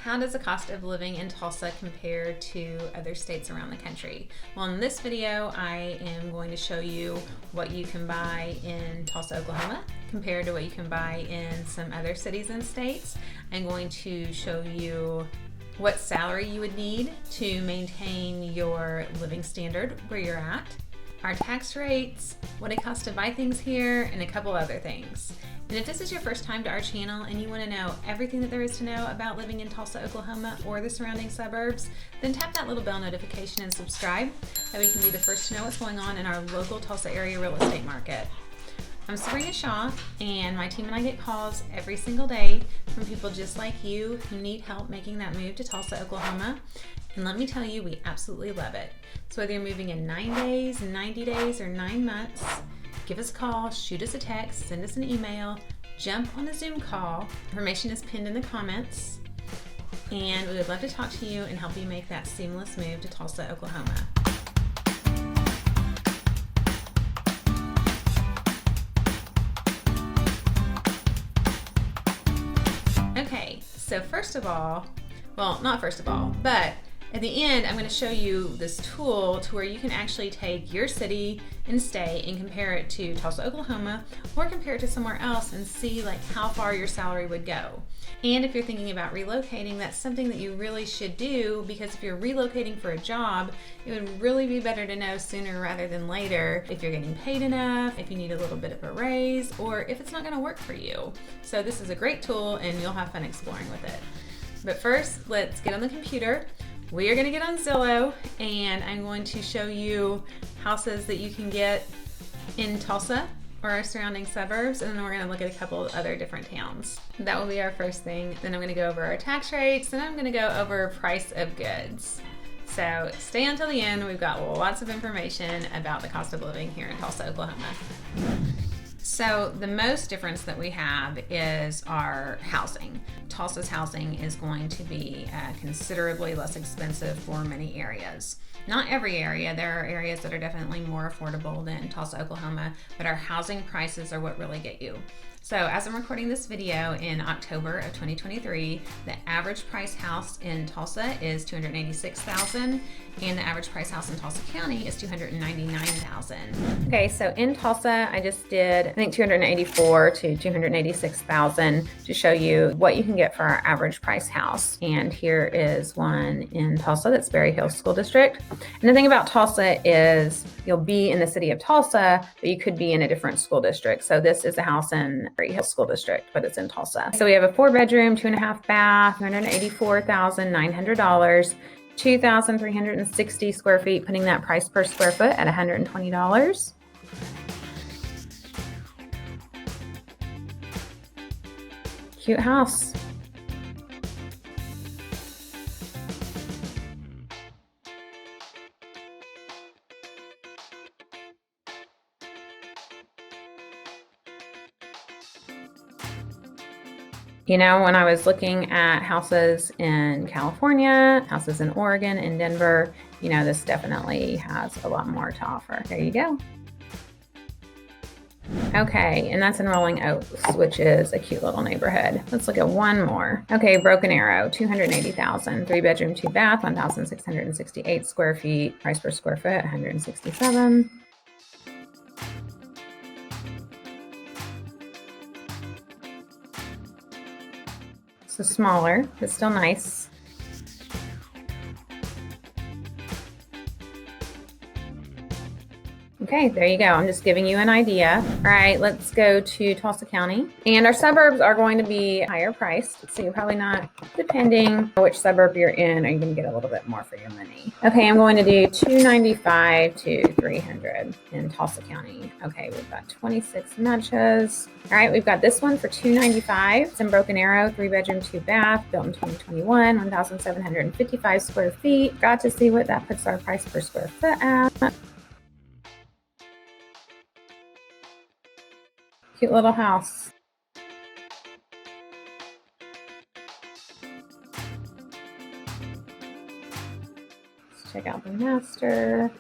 How does the cost of living in Tulsa compare to other states around the country? Well, in this video, I am going to show you what you can buy in Tulsa, Oklahoma compared to what you can buy in some other cities and states. I'm going to show you what salary you would need to maintain your living standard where you're at, our tax rates, what it costs to buy things here, and a couple other things. And if this is your first time to our channel and you want to know everything that there is to know about living in Tulsa, Oklahoma or the surrounding suburbs, then tap that little bell notification and subscribe. That way you can be the first to know what's going on in our local Tulsa area real estate market. I'm Sabrina Shaw, and my team and I get calls every single day from people just like you who need help making that move to Tulsa, Oklahoma. And let me tell you, we absolutely love it. So whether you're moving in 9 days, 90 days, or 9 months, give us a call, shoot us a text, send us an email, jump on a Zoom call. Information is pinned in the comments. And we would love to talk to you and help you make that seamless move to Tulsa, Oklahoma. Okay, so first of all, well, not first of all, but at the end, I'm going to show you this tool to where you can actually take your city and state and compare it to Tulsa, Oklahoma, or compare it to somewhere else and see like how far your salary would go. And if you're thinking about relocating, that's something that you really should do, because if you're relocating for a job, it would really be better to know sooner rather than later if you're getting paid enough, if you need a little bit of a raise, or if it's not going to work for you. So this is a great tool and you'll have fun exploring with it. But first, let's get on the computer. We are going to get on Zillow, and I'm going to show you houses that you can get in Tulsa or our surrounding suburbs, and then we're going to look at a couple of other different towns. That will be our first thing. Then I'm going to go over our tax rates, and I'm going to go over price of goods. So stay until the end. We've got lots of information about the cost of living here in Tulsa, Oklahoma. So the most difference that we have is our housing. Tulsa's housing is going to be considerably less expensive for many areas. Not every area. There are areas that are definitely more affordable than Tulsa, Oklahoma, but our housing prices are what really get you. So as I'm recording this video in October of 2023, the average price house in Tulsa is $286,000, and the average price house in Tulsa County is $299,000. Okay, so in Tulsa, I just did, I think, $284,000 to $286,000 to show you what you can get for our average price house. And here is one in Tulsa, that's Berry Hills School District. And the thing about Tulsa is you'll be in the city of Tulsa, but you could be in a different school district. So this is a house in Berry Hills School District, but it's in Tulsa. So we have a 4-bedroom, 2.5 bath, $284,900, 2,360 square feet, putting that price per square foot at $120. Cute house. You know, when I was looking at houses in California, houses in Oregon, and Denver, you know, this definitely has a lot more to offer. There you go. Okay, and that's in Rolling Oaks, which is a cute little neighborhood. Let's look at one more. Okay, Broken Arrow, $280,000, 3-bedroom, 2-bath, 1,668 square feet, price per square foot, $167. So smaller, but still nice. Okay, there you go. I'm just giving you an idea. All right, let's go to Tulsa County. And our suburbs are going to be higher priced. So you're probably not, depending on which suburb you're in, are you going to get a little bit more for your money. Okay, I'm going to do $295 to $300 in Tulsa County. Okay, we've got 26 matches. All right, we've got this one for $295. It's in Broken Arrow, 3-bedroom, 2-bath, built in 2021, 1,755 square feet. Got to see what that puts our price per square foot at. Cute little house. Let's check out the master.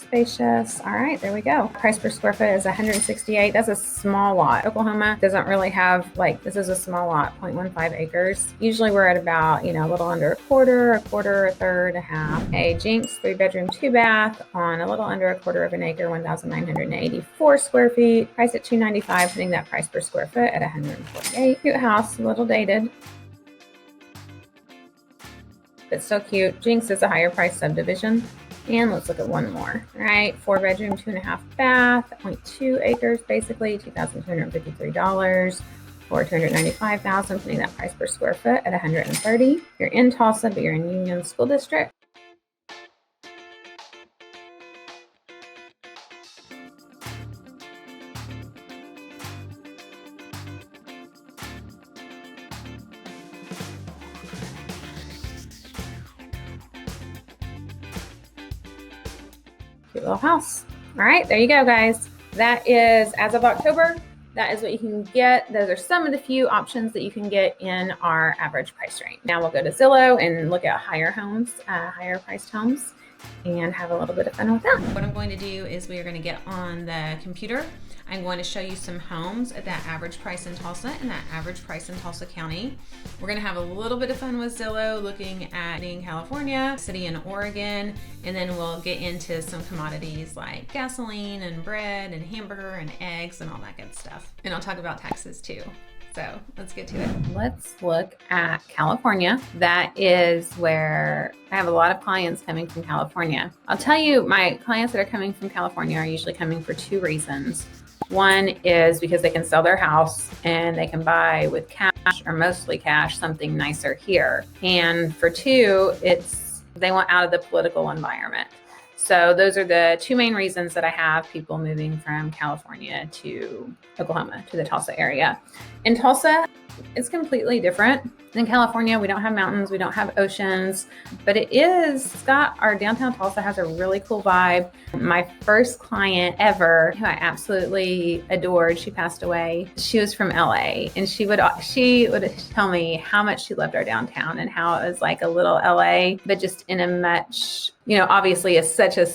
spacious. All right, there we go. Price per square foot is 168. That's a small lot. Oklahoma doesn't really have, like, this is a small lot, 0.15 acres. Usually we're at about, a little under a quarter, a third, a half. Okay, Jinx, 3-bedroom, 2-bath on a little under a quarter of an acre, 1,984 square feet. Price at $295, putting that price per square foot at 148. Cute house, a little dated, but still cute. Jinx is a higher price subdivision. And let's look at one more. All right, 4-bedroom, 2.5 bath, 0.2 acres, basically $2,253 for $295,000, putting that price per square foot at 130. You're in Tulsa, but you're in Union School District. Cute little house. All right, there you go, guys. That is, as of October, that is what you can get. Those are some of the few options that you can get in our average price range. Now we'll go to Zillow and look at higher homes, higher priced homes, and have a little bit of fun with that. What I'm going to do is we are going to get on the computer. I'm going to show you some homes at that average price in Tulsa and that average price in Tulsa County. We're going to have a little bit of fun with Zillow, looking at California, city in Oregon, and then we'll get into some commodities like gasoline and bread and hamburger and eggs and all that good stuff. And I'll talk about taxes too. So let's get to it. Let's look at California. That is where I have a lot of clients coming from California. I'll tell you, my clients that are coming from California are usually coming for 2 reasons. One is because they can sell their house and they can buy with cash or mostly cash something nicer here. And for 2, they want out of the political environment. So those are the 2 main reasons that I have people moving from California to Oklahoma, to the Tulsa area. In Tulsa, it's completely different than California. We don't have mountains, we don't have oceans, but our downtown Tulsa has a really cool vibe. My first client ever, who I absolutely adored, she passed away. She was from LA, and she would tell me how much she loved our downtown and how it was like a little LA, but just in a much, obviously it's such a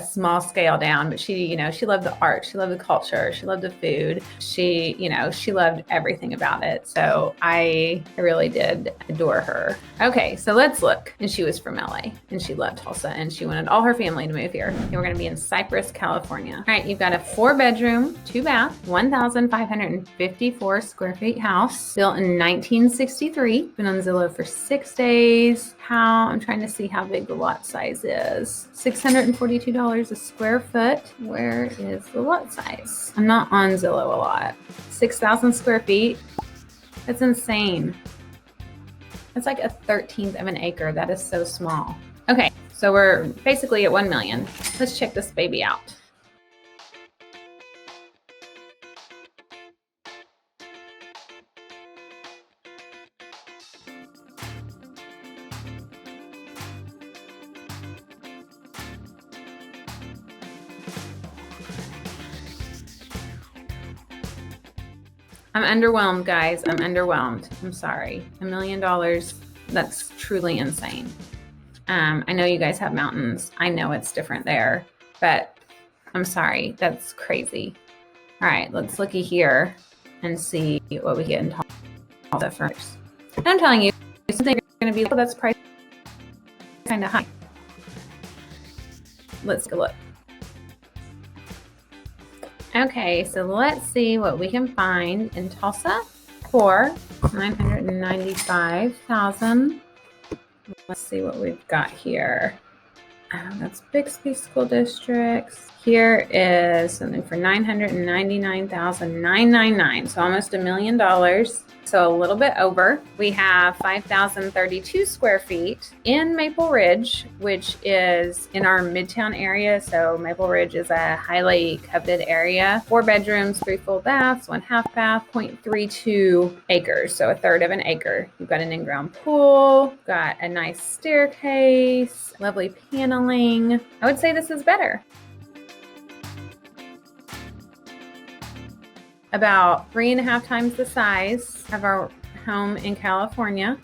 small scale down, but she loved the art, she loved the culture, she loved the food, she loved everything about it. So I really did adore her. Okay, so let's look. And she was from LA, and she loved Tulsa, and she wanted all her family to move here. And we're going to be in Cypress, California. All right, you've got a 4-bedroom, 2-bath, 1,554 square feet house, built in 1963. Been on Zillow for 6 days. I'm trying to see how big the lot size is. $642 a square foot. Where is the lot size? I'm not on Zillow a lot. 6,000 square feet. That's insane. That's like 1/13 of an acre. That is so small. Okay, so we're basically at 1 million. Let's check this baby out. I'm underwhelmed, guys. I'm underwhelmed. I'm sorry. $1 million, that's truly insane. I know you guys have mountains. I know it's different there, but I'm sorry. That's crazy. All right, let's looky here and see what we get in Tulsa first. And I'm telling you, something are going to be, that's price kind of high. Let's go look. Okay, so let's see what we can find in Tulsa for $995,000. Let's see what we've got here. That's Bixby School Districts. Here is something for $999,999, so almost $1 million. So a little bit over. We have 5,032 square feet in Maple Ridge, which is in our Midtown area. So Maple Ridge is a highly coveted area. 4 bedrooms, 3 full baths, 1 half bath, 0.32 acres. So 1/3 of an acre. You've got an in-ground pool, got a nice staircase, lovely paneling. I would say this is better. About 3.5 times the size of our home in California.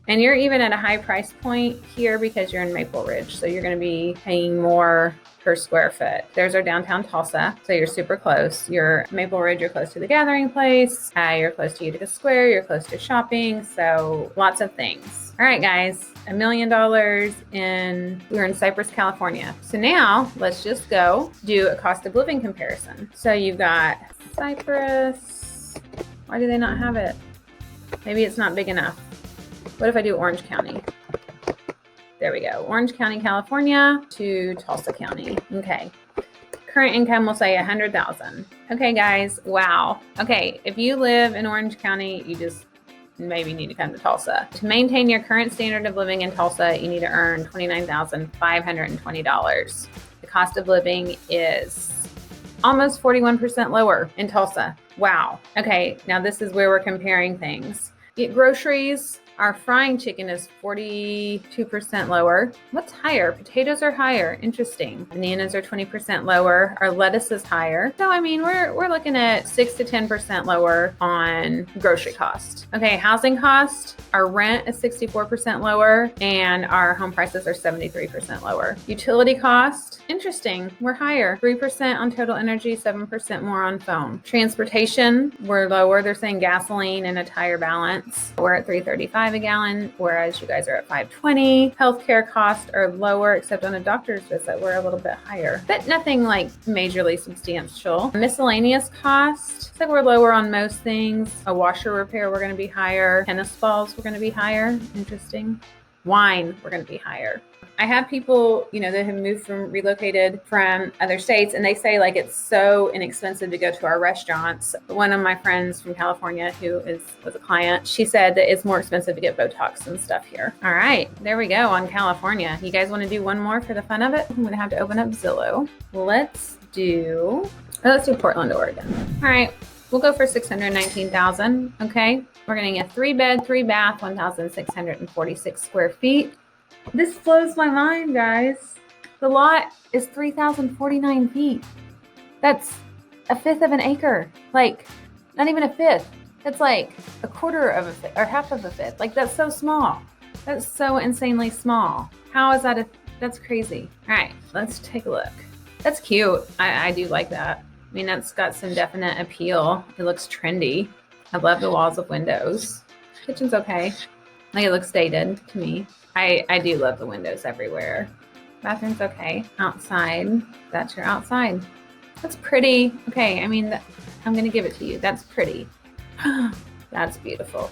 And you're even at a high price point here because you're in Maple Ridge. So you're going to be paying more per square foot. There's our downtown Tulsa. So you're super close. You're Maple Ridge, you're close to the gathering place. You're close to Utica Square. You're close to shopping. So lots of things. All right, guys, $1 million we're in Cypress, California. So now let's just go do a cost of living comparison. So you've got Cypress. Why do they not have it? Maybe it's not big enough. What if I do Orange County? There we go. Orange County, California to Tulsa County. Okay. Current income, we'll say 100,000. Okay, guys. Wow. Okay. If you live in Orange County, you just maybe need to come to Tulsa. To maintain your current standard of living in Tulsa, you need to earn $29,520. The cost of living is almost 41% lower in Tulsa. Wow. Okay. Now this is where we're comparing things. Get groceries. Our frying chicken is 42% lower. What's higher? Potatoes are higher. Interesting. Bananas are 20% lower. Our lettuce is higher. So, I mean, we're looking at 6 to 10% lower on grocery cost. Okay, housing cost. Our rent is 64% lower and our home prices are 73% lower. Utility cost. Interesting. We're higher. 3% on total energy, 7% more on phone. Transportation, we're lower. They're saying gasoline and a tire balance. We're at $3.35 a gallon, whereas you guys are at $5.20. Healthcare costs are lower, except on a doctor's visit, we're a little bit higher, but nothing like majorly substantial. Miscellaneous cost, it's like we're lower on most things. A washer repair, we're going to be higher. Tennis balls, we're going to be higher. Interesting. Wine, we're going to be higher. I have people, that have relocated from other states, and they say like it's so inexpensive to go to our restaurants. One of my friends from California who was a client, she said that it's more expensive to get Botox and stuff here. All right, there we go on California. You guys want to do one more for the fun of it? I'm going to have to open up Zillow. Let's do Portland, Oregon. All right, we'll go for $619,000. Okay, we're getting a 3-bed, 3-bath, 1,646 square feet. This blows my mind, guys. The lot is 3,049 feet. That's a fifth of an acre. Like, not even a fifth. That's like a quarter of a fifth or half of a fifth. Like, that's so small. That's so insanely small. How is that? That's crazy. All right, let's take a look. That's cute. I do like that. I mean, that's got some definite appeal. It looks trendy. I love the walls of windows. Kitchen's okay. Like, it looks dated to me. I do love the windows everywhere. Bathroom's okay. Outside, that's your outside. That's pretty. Okay, I mean, I'm going to give it to you. That's pretty. That's beautiful.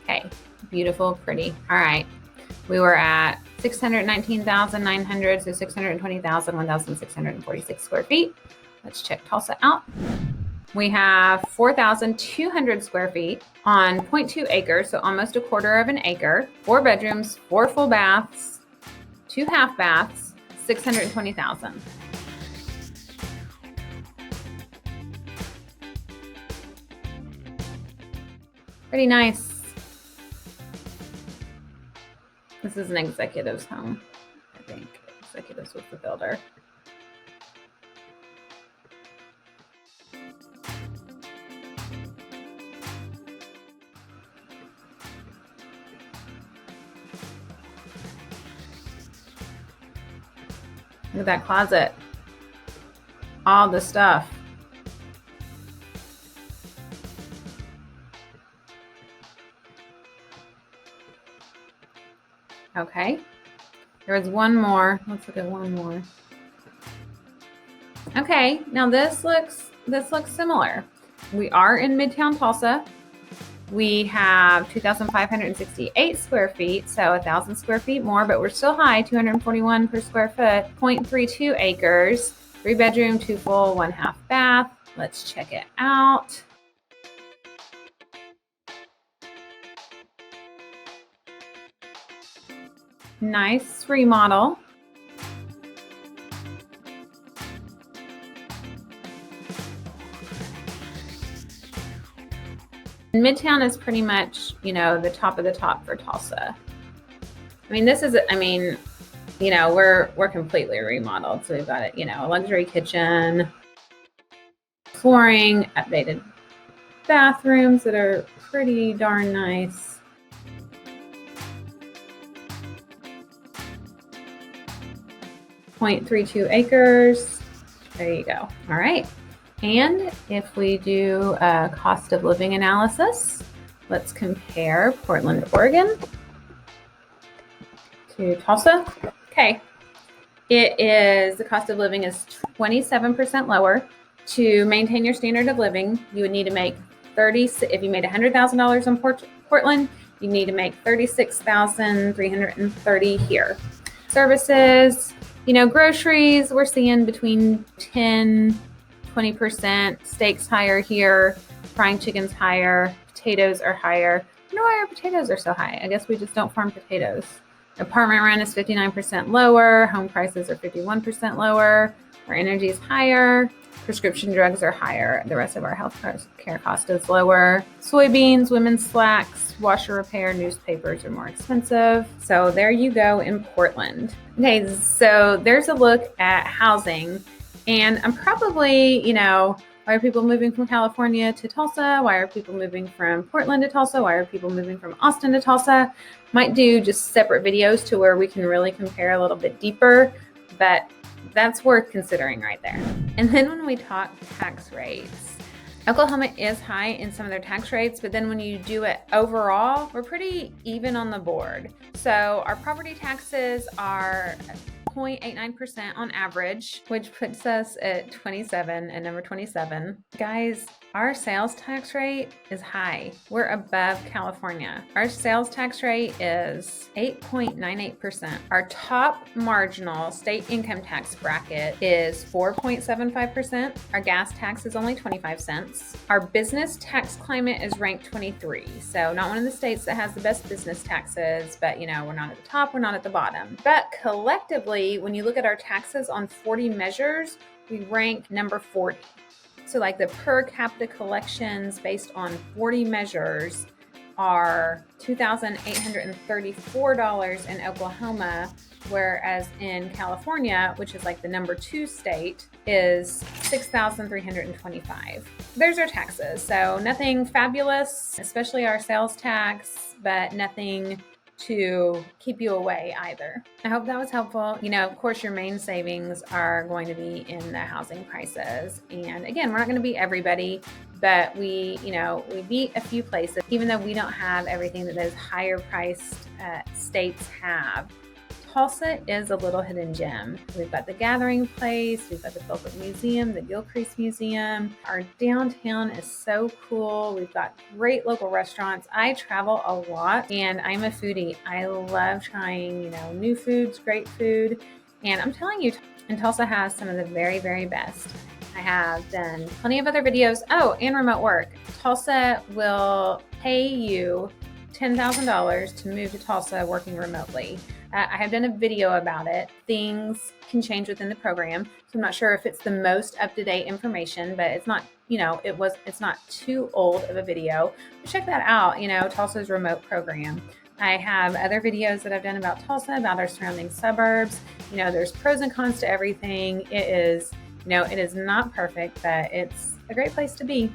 Okay, beautiful, pretty. All right, we were at 619,900, so 620,000, 1,646 square feet. Let's check Tulsa out. We have 4,200 square feet on 0.2 acres, so almost a quarter of an acre, 4 bedrooms, 4 full baths, 2 half baths, 620,000. Pretty nice. This is an executive's home, I think. Executives was the builder. Look at that closet. All the stuff. Okay. There was one more. Let's look at one more. Okay. Now this looks similar. We are in Midtown Tulsa. We have 2,568 square feet, so 1,000 square feet more, but we're still high, 241 per square foot, 0.32 acres, 3 bedroom, 2 full, 1 half bath. Let's check it out. Nice remodel. Midtown is pretty much, the top of the top for Tulsa. I mean, we're completely remodeled. So we've got a luxury kitchen, flooring, updated bathrooms that are pretty darn nice. 0.32 acres. There you go. All right. And if we do a cost of living analysis, let's compare Portland, Oregon to Tulsa. Okay. The cost of living is 27% lower. To maintain your standard of living, you would need to make if you made $100,000 in Portland, you need to make $36,330 here. Services, groceries, we're seeing between 10-20%. Steaks higher here, frying chicken's higher, potatoes are higher. I don't know why our potatoes are so high. I guess we just don't farm potatoes. Apartment rent is 59% lower. Home prices are 51% lower. Our energy is higher. Prescription drugs are higher. The rest of our health care cost is lower. Soybeans, women's slacks, washer repair, newspapers are more expensive. So there you go in Portland. Okay, so there's a look at housing. And I'm probably, why are people moving from California to Tulsa? Why are people moving from Portland to Tulsa? Why are people moving from Austin to Tulsa? Might do just separate videos to where we can really compare a little bit deeper, but that's worth considering right there. And then when we talk tax rates, Oklahoma is high in some of their tax rates, but then when you do it overall, we're pretty even on the board. So our property taxes are 0.89% on average, which puts us at number 27. Guys, our sales tax rate is high. We're above California. Our sales tax rate is 8.98%. Our top marginal state income tax bracket is 4.75%. Our gas tax is only 25 cents. Our business tax climate is ranked 23. So not one of the states that has the best business taxes, but we're not at the top, we're not at the bottom. But collectively, when you look at our taxes on 40 measures, we rank number 40. So like the per capita collections based on 40 measures are $2,834 in Oklahoma, whereas in California, which is like the number 2 state, is $6,325. There's our taxes. So nothing fabulous, especially our sales tax, but nothing to keep you away either. I hope that was helpful. Of course, your main savings are going to be in the housing prices. And again, we're not going to beat everybody, but we beat a few places, even though we don't have everything that those higher priced states have. Tulsa is a little hidden gem. We've got the Gathering Place, we've got the Philbrook Museum, the Gilcrease Museum. Our downtown is so cool. We've got great local restaurants. I travel a lot and I'm a foodie. I love trying, new foods, great food. And I'm telling you, and Tulsa has some of the very, very best. I have done plenty of other videos. Oh, and remote work. Tulsa will pay you $10,000 to move to Tulsa working remotely. I have done a video about it. Things can change within the program. So I'm not sure if it's the most up-to-date information, but it's not, it's not too old of a video. But check that out, Tulsa's remote program. I have other videos that I've done about Tulsa, about our surrounding suburbs. There's pros and cons to everything. It is not perfect, but it's a great place to be.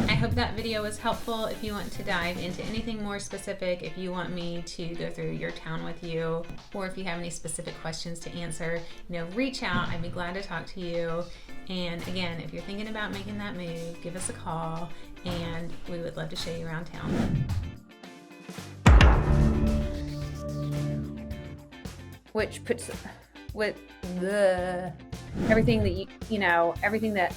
I hope that video was helpful. If you want to dive into anything more specific, if you want me to go through your town with you, or if you have any specific questions to answer, reach out. I'd be glad to talk to you. And again, if you're thinking about making that move, give us a call and we would love to show you around town. Which puts with everything that everything that